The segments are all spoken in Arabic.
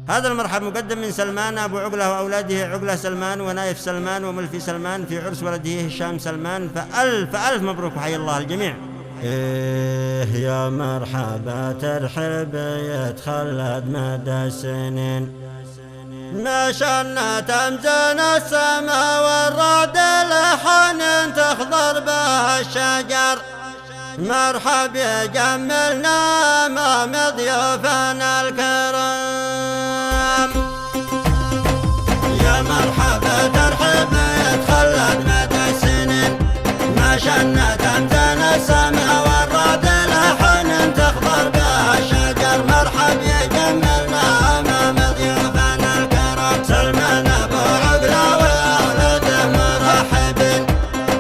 هذا المرحب مقدم من سلمان أبو عقلة وأولاده عقلة سلمان ونايف سلمان وملفي سلمان في عرس ولده هشام سلمان، فألف مبروك وحي الله الجميع. إيه يا مرحبا ترحب يتخلد مدى السنين، ما شلنا تمزن السماء والرعد لحن تخضر بها الشجر، مرحب يجملنا امام ضيوفنا الكرام. يا مرحبا ترحب يتخلد مدى السنين، ما شلنا تمزن السماء والرعد لحن تخضر بها الشجر، مرحب يجملنا امام ضيوفنا الكرام. سلمان ابو عقلة واولاده مرحبين،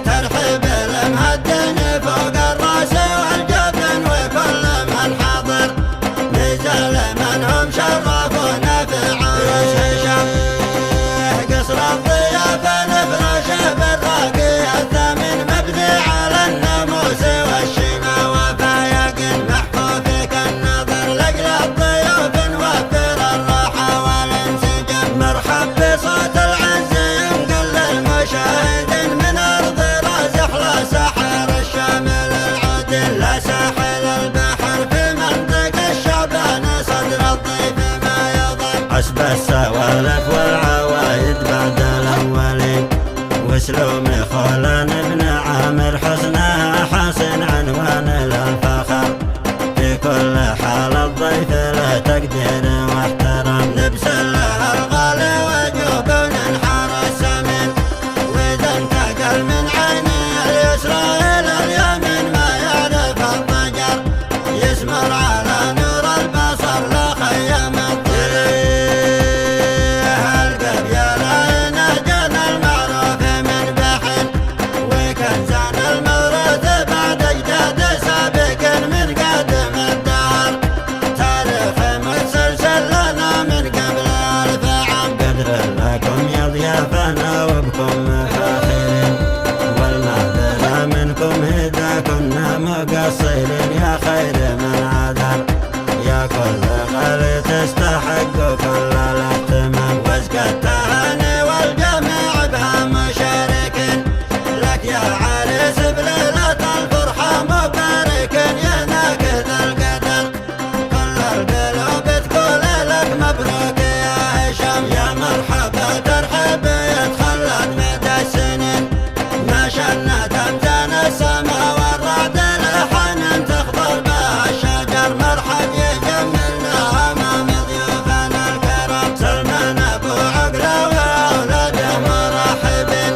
ترحب المهدن فوق الراس والجبن وكل من حضر، نزل منهم شرفونا في عرس هشام. قصر الضيافة نفرشه بالراقي الثمين، مبني على الناموس والشيمة وفايق محفوظ كالنظر، لأجل الضيوف نوفر الراحة والانسجام. مرحب بصوت العز ينقل للمشاهدين من أرض رازحلة ساحر الشامل العدل، لا ساحل البحر في منطق الشعبان صدر الضيف ما يضل. حسب السوالف والعوايد بعد الأولين، وسلوم خولان بن عامر حسنها حسن عنوان للفخر، في كل حال الضيف له تقدير واحترام. لبس له الغالي وجوب ننحر السمين، وإذا انتقل من عيني اليسرى إلى اليمين ما يعرف الضجر، يسمر على نور البصر لا خيم الضريح. القبيلة نهجنا المعروف من بحل، وكنزان الموروث بعد أجداد سابق من قدم الدهر، تاريخ متسلسل لنا من قبل ألف عام. قدر لكم يا ضيافنا وبكم فاخرين، والمعذرة منكم إذا كنا مقصرين، يا خير من عذر يا كل غالي تستحق كل الاهتمام. وازكى التهاني والجميع بها مشاركين، لك يا عريس بليلة الفرحة مباركين، يا ناكث القدر كل القلوب تقول لك مبروك يا هشام. يا مرحبا ترحب يتخلد مدى السنين، ما شلنا تمزن السماء والرعد لحن تخضر بها الشجر، مرحب يجملنا امام ضيوفنا الكرام. سلمان ابو عقلة واولاده مرحبين،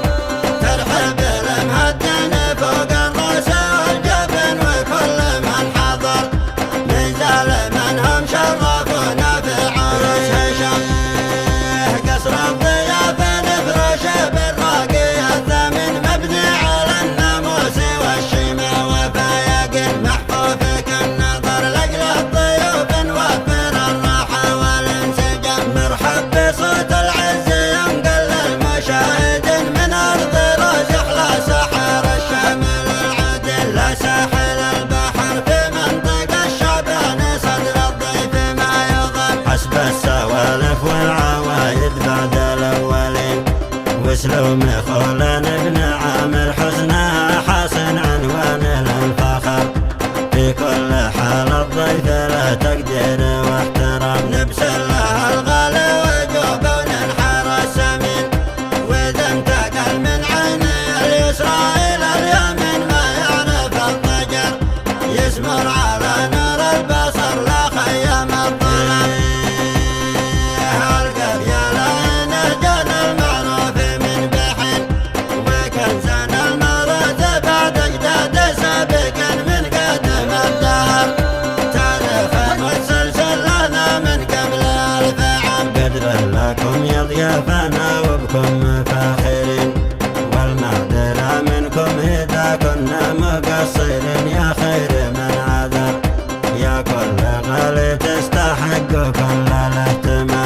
ترحب المهدن فوق الراس والجبن وكل من حضر، نزل منهم شرفونا في عرس هشام. قصر الضيافة نفرشه بالراقي الثمين، مبني على الناموس والشيمة وفايق محفوظ كالنظر، لأجل الضيوف نوفر الراحة والانسجام. مرحب بصوت العز ينقل للمشاهدين من أرض رازحلة ساحر الشامل العدل، لا ساحل البحر في منطق الشعبان صدر الضيف ما يضل. حسب السوالف والعوايد بعد الأولين، وسلوم خولان بن عامر حسنها حسن عنوان للفخر، في كل حال الضيف له تقدير واحترام. لبس له الغالي وجوب ننحر السمين، وإذا انتقل من عيني اليسرى إلى اليمين ما يعرف الضجر، يسمر على نور البصر لا خيم الظلام. القبيلة نهجنا المعروف من بحل، وكنزان الموروث بعد أجداد سابق من قدم الدهر، تاريخ متسلسل لنا من قبل ألف عام. قدر لكم يا ضيافنا وبكم فاخرين، والمعذرة منكم إذا كنا مقصرين، يا خير من عذر يا كل غالي تستحق كل الاهتمام.